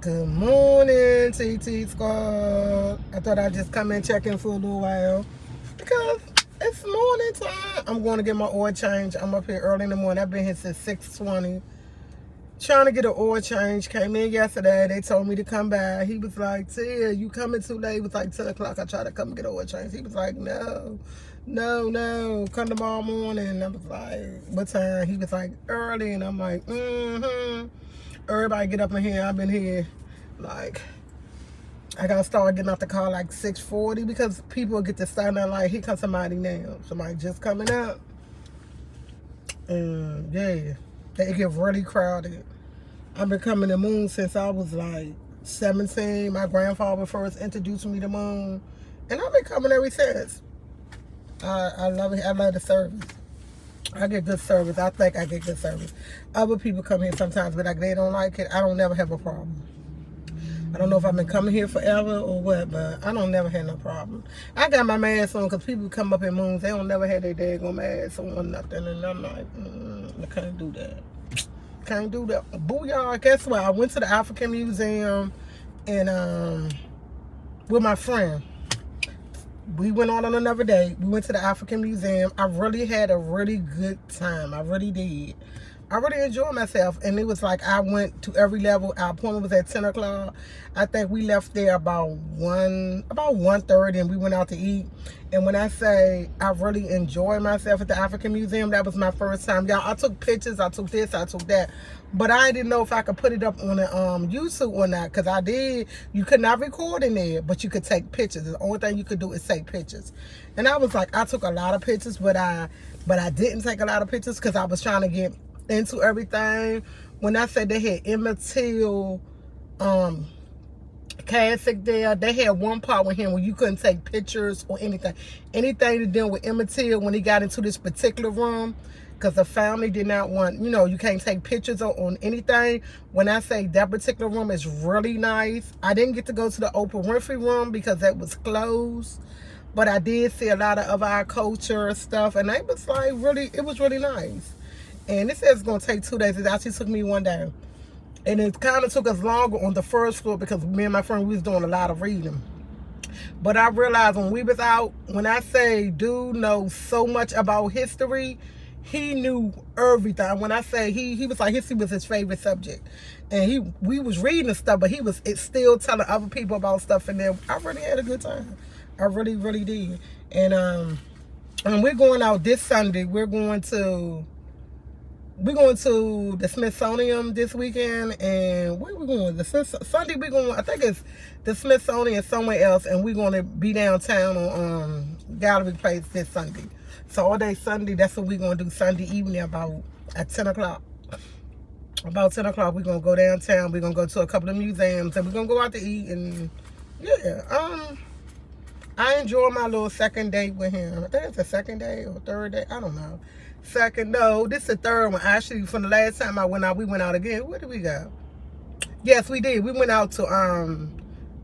Good morning, TT Squad. I thought I'd just come and check in for a little while because it's morning time. I'm going to get my oil change. I'm up here early in the morning. I've been here since 6:20 trying to get an oil change. Came in yesterday. They told me to come by. He was like, Tia, you coming too late. It was like 10 o'clock. I tried to come get an oil change. He was like, no, come tomorrow morning. And I was like, what time? He was like, early. And I'm like, everybody get up in here. I've been here like I gotta start getting out the car like 6:40 because people get to stand there like, here comes somebody now. Somebody just coming up. And yeah, they get really crowded. I've been coming to Moon since I was like 17. My grandfather first introduced me to Moon. And I've been coming ever since. I love it. I love the service. I get good service. I think I get good service. Other people come here sometimes, but like they don't like it. I don't never have a problem. I don't know if I've been coming here forever or what, but I don't never have no problem. I got my mask on because people come up in Moons. They don't never have their daggone mask on or nothing. And I'm like, I can't do that. Can't do that. Booyah. Guess what? I went to the African Museum and with my friend. We went on another day. We went to the African Museum. I really had a really good time. I really did. I really enjoyed myself. And it was like I went to every level. Our appointment was at 10 o'clock. I think we left there about 1:30 and we went out to eat. And when I say I really enjoyed myself at the African Museum, that was my first time. Y'all, I took pictures. I took this. I took that. But I didn't know if I could put it up on the YouTube or not, because I did. You could not record in there, but you could take pictures. The only thing you could do is take pictures. And I was like, I took a lot of pictures, but I didn't take a lot of pictures because I was trying to get into everything. When I said they had Emmett Till Classic there, they had one part with him where you couldn't take pictures or anything to do with Emmett Till when he got into this particular room, because the family did not want, you can't take pictures on anything. When I say that particular room is really nice. I didn't get to go to the Oprah Winfrey room because that was closed, but I did see a lot of our culture stuff, and it was like it was really nice. And it says it's going to take 2 days. It actually took me 1 day. And it kind of took us longer on the first floor because me and my friend, we was doing a lot of reading. But I realized when we was out, when I say dude knows so much about history, he knew everything. When I say he was like, history was his favorite subject. And we was reading stuff, but it's still telling other people about stuff in there. I really had a good time. I really, really did. And we're going out this Sunday. We're going to the Smithsonian this weekend, and where we going? Sunday we're going. I think it's the Smithsonian somewhere else, and we're going to be downtown on Gallery Place this Sunday. So all day Sunday, that's what we're going to do Sunday evening at 10 o'clock. About 10 o'clock, we're going to go downtown. We're going to go to a couple of museums, and we're going to go out to eat. And yeah, I enjoyed my little second date with him. I think it's the second day or third day. I don't know. No, this is the third one. Actually, from the last time I went out, we went out again. Where did we go? Yes, we did. We went out to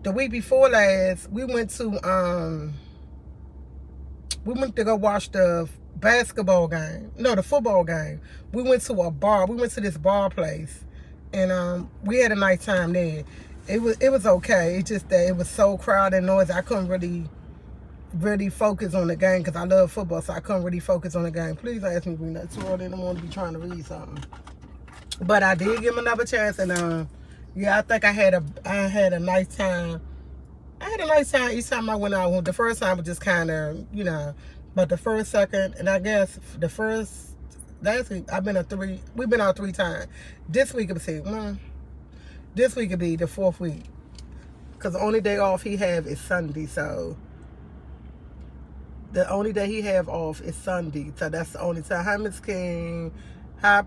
the week before last. We went to go watch the basketball game. No, the football game. We went to a bar. We went to this bar place, and we had a nice time there. It was okay. It's just that it was so crowded and noisy. I couldn't really focus on the game because I love football, so I couldn't really focus on the game. Please don't ask me to read nothing too early in the morning to be trying to read something. But I did give him another chance, and yeah, I think I had a nice time. I had a nice time each time I went out. The first time was just kind of, but the first, second, and I guess the first, last week, we've been out 3 times. This week, this week would be the 4th week, because the only day off he have is Sunday, so the only day he have off is Sunday, so that's the only time. Hi, Miss King. Hi,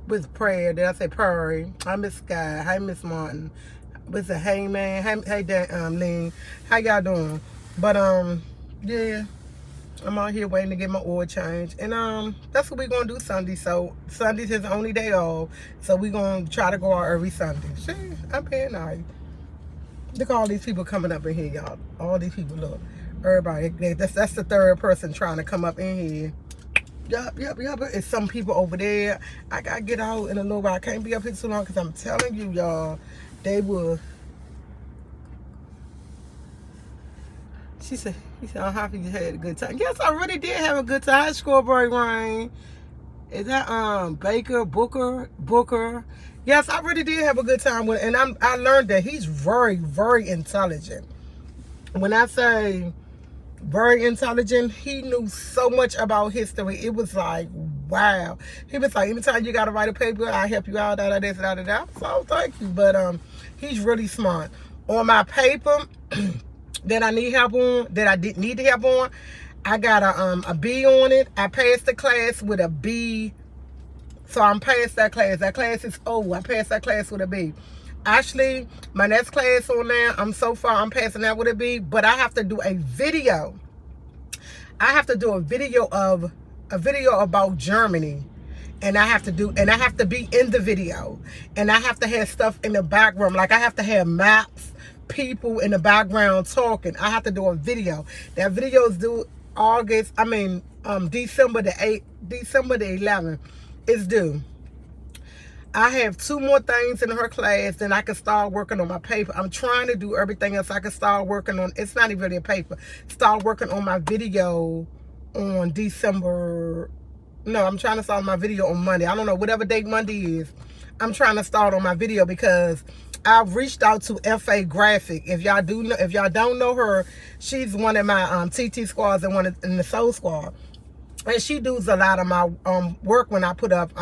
with prayer. Did I say Perry? Hi, Miss Sky. Hi, Miss Martin. With the hey man. Hey, Lynn. How y'all doing? But yeah, I'm out here waiting to get my oil change, and that's what we're gonna do Sunday. So Sunday's his only day off, so we're gonna try to go out every Sunday. See, I'm being nice. Look at all these people coming up in here, y'all. All these people, look. Everybody, that's the third person trying to come up in here. Yup. It's some people over there. I gotta get out in a little while. I can't be up here too long because I'm telling you, y'all, they were. He said, I'm happy you had a good time. Yes, I really did have a good time. Hi, Strawberry Rain. Is that Booker? Yes, I really did have a good time with, and I learned that he's very, very intelligent. When I say very intelligent, he knew so much about history. It was like, wow. He was like, anytime you gotta write a paper, I help you out, da. So thank you. But he's really smart. On my paper that I need help on, that I didn't need help on, I got a B on it. I passed the class with a B. So I'm past that class. That class is over. I passed that class with a B. Actually, my next class on there, I'm passing that with a B, but I have to do a video. I have to do a video about Germany. And I have to be in the video. And I have to have stuff in the background. Like I have to have maps, people in the background talking. I have to do a video. That video is due December the 11th is due. I have 2 more things in her class, then I can start working on my paper. I'm trying to do everything else. I can start working on, it's not even really a paper, start working on my video on December. No, I'm trying to start my video on Monday. I don't know, whatever date Monday is. I'm trying to start on my video because I've reached out to FA Graphic. If y'all don't know her, she's one of my TT squads and one in the Soul Squad. And she does a lot of my work when I put up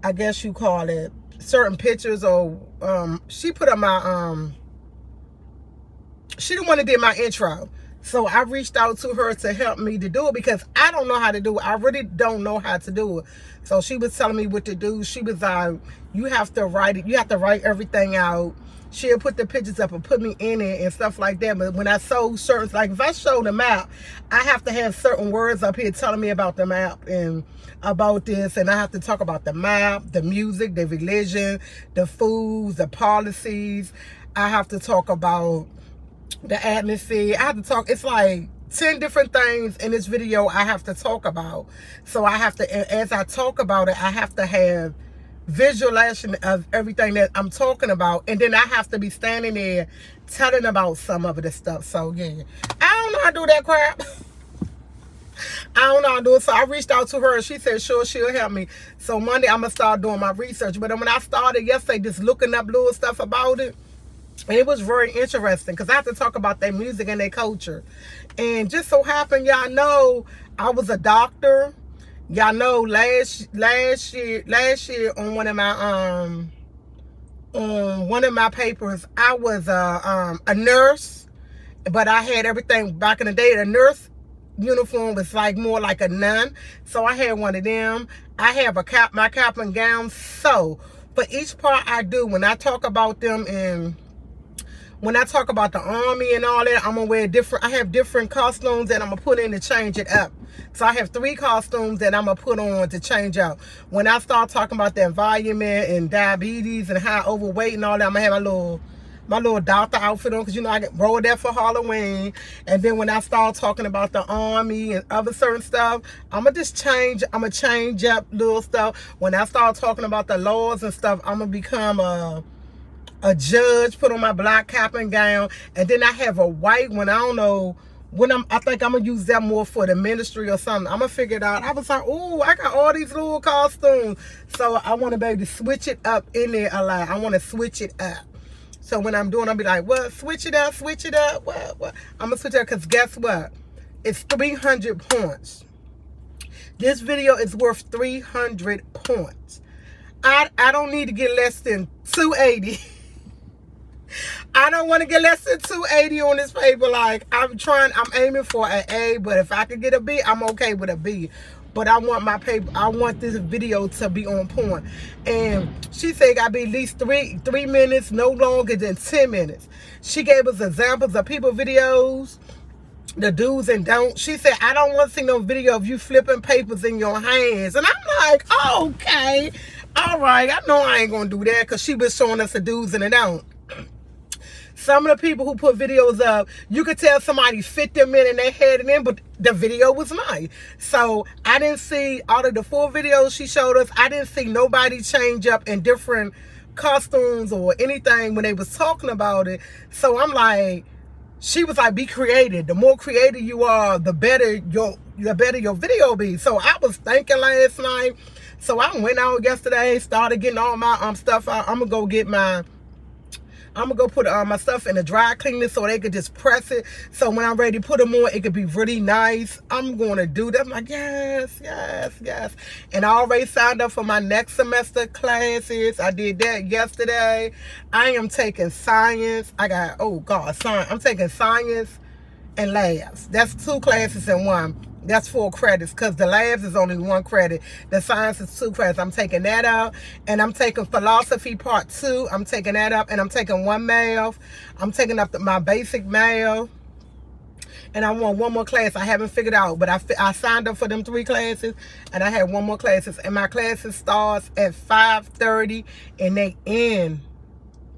I guess you call it certain pictures, or she put up my she the one that did my intro. So I reached out to her to help me to do it because I don't know how to do it. I really don't know how to do it. So she was telling me what to do. She was like, you have to write it. You have to write everything out. She'll put the pictures up and put me in it and stuff like that. But when I show certain, like if I show the map, I have to have certain words up here telling me about the map and about this. And I have to talk about the map, the music, the religion, the foods, the policies. I have to talk about the atmosphere. I have to talk, it's like 10 different things in this video I have to talk about. So I have to, as I talk about it, I have to have visualization of everything that I'm talking about, and then I have to be standing there telling about some of the stuff. So yeah, I don't know how to do that crap. I don't know how to do it. So I reached out to her and she said sure, she'll help me. So Monday I'm gonna start doing my research. But when I started yesterday just looking up little stuff about it, it was very interesting because I have to talk about their music and their culture. And just so happened, y'all know I was a doctor. Y'all know last year on one of my papers, I was a nurse, but I had everything back in the day. The nurse uniform was like more like a nun, so I had one of them. I have my cap and gown. So for each part I do, when I talk about them and when I talk about the army and all that, I'm gonna wear I have different costumes that I'm gonna put in to change it up. So I have 3 costumes that I'm gonna put on to change out. When I start talking about the environment and diabetes and high overweight and all that, I'm gonna have my little doctor outfit on, because you know I get rolled that for Halloween. And then when I start talking about the army and other certain stuff, I'm gonna change up little stuff. When I start talking about the laws and stuff, I'm gonna become a judge, put on my black cap and gown, and then I have a white one. I don't know when I think I'm gonna use that more for the ministry or something. I'm gonna figure it out. I was like, oh, I got all these little costumes, so I want to be able to switch it up in there a lot. I want to switch it up. So when I'm doing, I'll be like, what? Switch it up. What? I'm gonna switch it up because guess what? It's 300 points. This video is worth 300 points. I don't need to get less than 280. I don't want to get less than 280 on this paper. Like I'm aiming for an A, but if I could get a B, I'm okay with a B. But I want my paper, I want this video to be on point. And she said it gotta be at least 3 minutes, no longer than 10 minutes. She gave us examples of people videos, the do's and don'ts. She said, I don't want to see no video of you flipping papers in your hands. And I'm like, okay, all right, I know I ain't gonna do that, because she was showing us the do's and the don'ts. Some of the people who put videos up, you could tell somebody fit them in and they had it in, but the video was nice. So I didn't see, out of the 4 videos she showed us, I didn't see nobody change up in different costumes or anything when they was talking about it. So I'm like, she was like, be creative. The more creative you are, the better your video be. So I was thinking last night. So I went out yesterday, started getting all my stuff out. I'm gonna go put my stuff in the dry cleaner so they could just press it. So when I'm ready to put them on, it could be really nice. I'm gonna do that. I'm like, yes. And I already signed up for my next semester classes. I did that yesterday. I am taking science. I'm taking science and labs. That's 2 classes in one. That's 4 credits because the labs is only 1 credit. The science is 2 credits. I'm taking that out. And I'm taking philosophy part 2. I'm taking that up. And I'm taking 1 math. I'm taking up my basic math. And I want 1 more class. I haven't figured out. But I signed up for them 3 classes. And I had 1 more classes. And my classes starts at 5:30. And they end.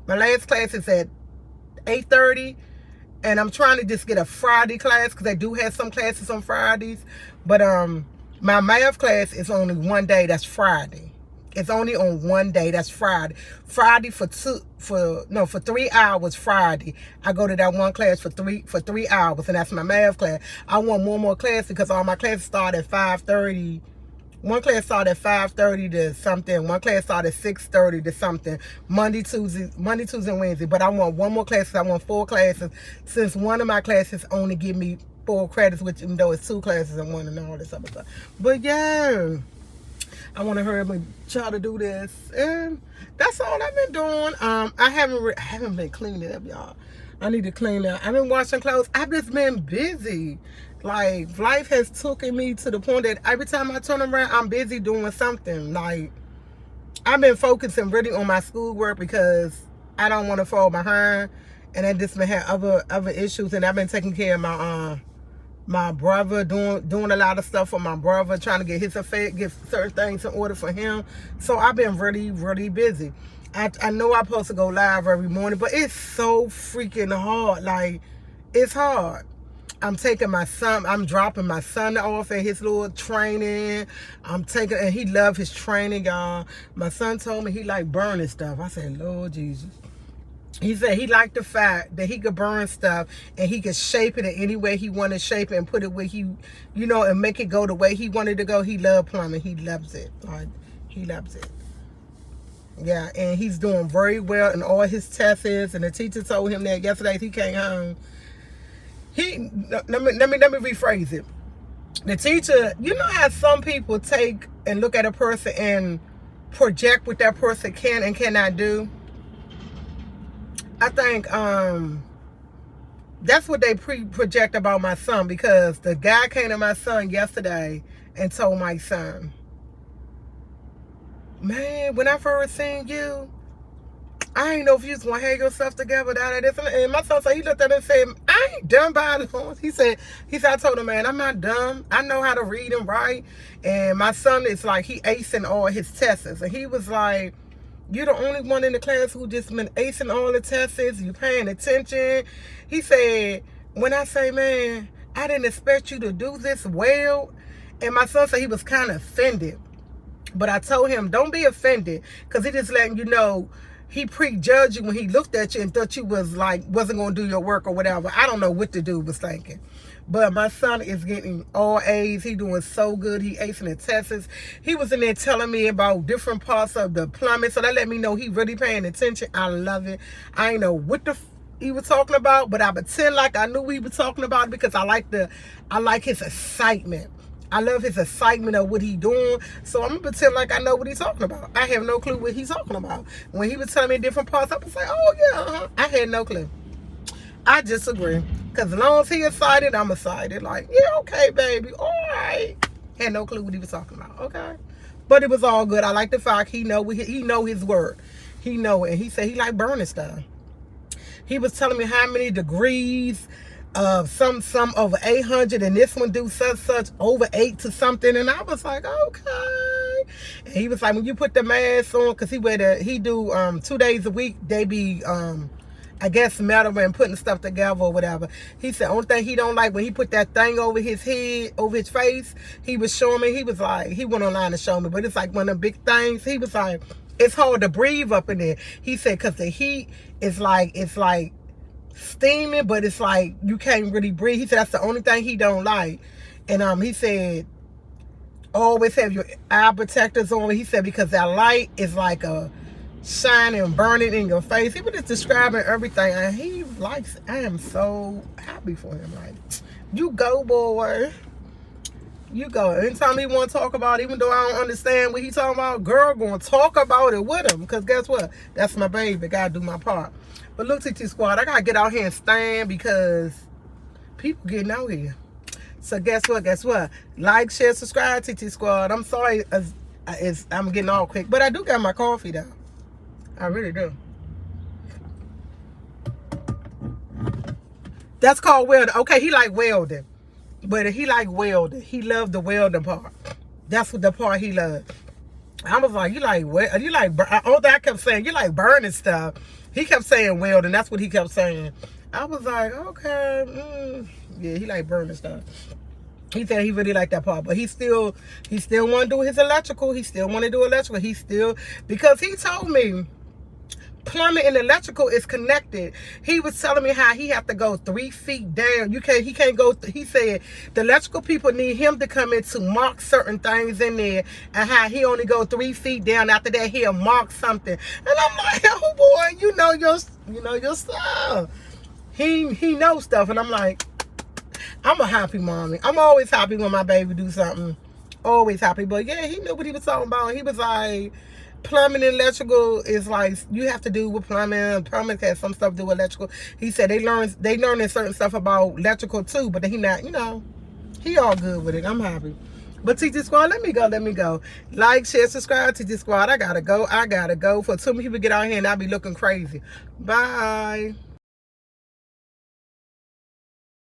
My last class is at 8:30. And I'm trying to just get a Friday class because they do have some classes on Fridays. But my math class is only 1 day. That's Friday. It's only on 1 day. That's Friday. Friday for 3 hours. Friday, I go to that 1 class for 3 hours, and that's my math class. I want more class because all my classes start at 5:30. 1 class started at 5:30 to something. 1 class started at 6:30 to something. Monday, Tuesday, and Wednesday. But I want 1 more class. I want 4 classes. Since 1 of my classes only give me 4 credits, which even though it's 2 classes in 1 and all this other stuff. But yeah, I want to hurry up and try to do this. And that's all I've been doing. I haven't been cleaning it up, y'all. I need to clean up. I've been washing clothes. I've just been busy. Like, life has taken me to the point that every time I turn around, I'm busy doing something. Like, I've been focusing really on my schoolwork because I don't want to fall behind. And I just been having other issues. And I've been taking care of my brother, doing a lot of stuff for my brother, trying to get certain things in order for him. So I've been really, really busy. I know I'm supposed to go live every morning, but it's so freaking hard. Like, it's hard. I'm dropping my son off at his little training. And he loved his training, y'all. My son told me he liked burning stuff. I said, Lord Jesus. He said he liked the fact that he could burn stuff and he could shape it in any way he wanted to shape it and put it where he, and make it go the way he wanted to go. He loved plumbing. He loves it. Like, he loves it. Yeah, and he's doing very well in all his tests. And the teacher told him that yesterday he came home. Let me rephrase it. The teacher, you know how some people take and look at a person and project what that person can and cannot do? I think that's what they project about my son, because the guy came to my son yesterday and told my son, man, when I first seen you, I ain't know if you was going to have yourself together, this. And my son said, he looked at it and said, I ain't dumb by it. He said, I told him, man, I'm not dumb. I know how to read and write. And my son is like, he acing all his tests. And he was like, you're the only one in the class who just been acing all the tests. You paying attention. He said, when I say, man, I didn't expect you to do this well. And my son said he was kind of offended. But I told him, don't be offended, because he just letting you know, he prejudged you when he looked at you and thought you was like, wasn't going to do your work or whatever. I don't know what the dude was thinking. But my son is getting all A's. He doing so good. He acing the tests. He was in there telling me about different parts of the plumbing. So that let me know he really paying attention. I love it. I ain't know what he was talking about, but I pretend like I knew he was talking about it because I like his excitement. I love his excitement of what he doing. So I'm going to pretend like I know what he's talking about. I have no clue what he's talking about. When he was telling me different parts, I was like, oh, yeah, I had no clue. I disagree. Because as long as he excited, I'm excited. Like, yeah, okay, baby. All right. Had no clue what he was talking about. Okay. But it was all good. I like the fact he know his word. He know it. And he said he like burning stuff. He was telling me how many degrees, some over 800, and this one do such over 8 to something. And I was like, okay. And he was like, when you put the mask on, because he do 2 days a week, they be I guess metal and putting stuff together or whatever. He said only thing he don't like when he put that thing over his head, over his face, he was showing me, he was like, he went online to show me, but it's like one of the big things. He was like, it's hard to breathe up in there. He said because the heat is like, it's like steaming, but it's like you can't really breathe. He said that's the only thing he don't like. And he said always have your eye protectors on. He said because that light is like a shining, burning in your face. He was just describing everything, and he likes. I am so happy for him. Like, you go, boy. You go. Anytime he want to talk about it, even though I don't understand what he talking about, girl, going to talk about it with him. Because guess what? That's my baby. Got to do my part. But look, TT Squad, I got to get out here and stand because people getting out here. So guess what? Guess what? Like, share, subscribe, TT Squad. I'm sorry I'm getting all quick. But I do got my coffee, though. I really do. That's called welding. Okay, he like welding. But he like welding. He loved the welding part. That's what the part he loved. I was like, you like, although I kept saying, you like burning stuff. He kept saying welding. That's what he kept saying. I was like, okay. Yeah, he like burning stuff. He said he really liked that part. But he still want to do his electrical. He still want to do electrical. Because he told me, plumbing and electrical is connected. He was telling me how he have to go 3 feet down. He can't go. He said the electrical people need him to come in to mark certain things in there, and how he only go 3 feet down. After that, he'll mark something. And I'm like, oh boy, you know your stuff. He knows stuff, and I'm like, I'm a happy mommy. I'm always happy when my baby do something. Always happy. But yeah, he knew what he was talking about. He was like, plumbing and electrical is like, you have to do with plumbing. Plumbing has some stuff to do with electrical. He said they learning certain stuff about electrical too, but he not, he all good with it. I'm happy. But TT Squad, let me go. Like, share, subscribe, TT Squad. I gotta go. For too many people get out here and I be looking crazy. Bye.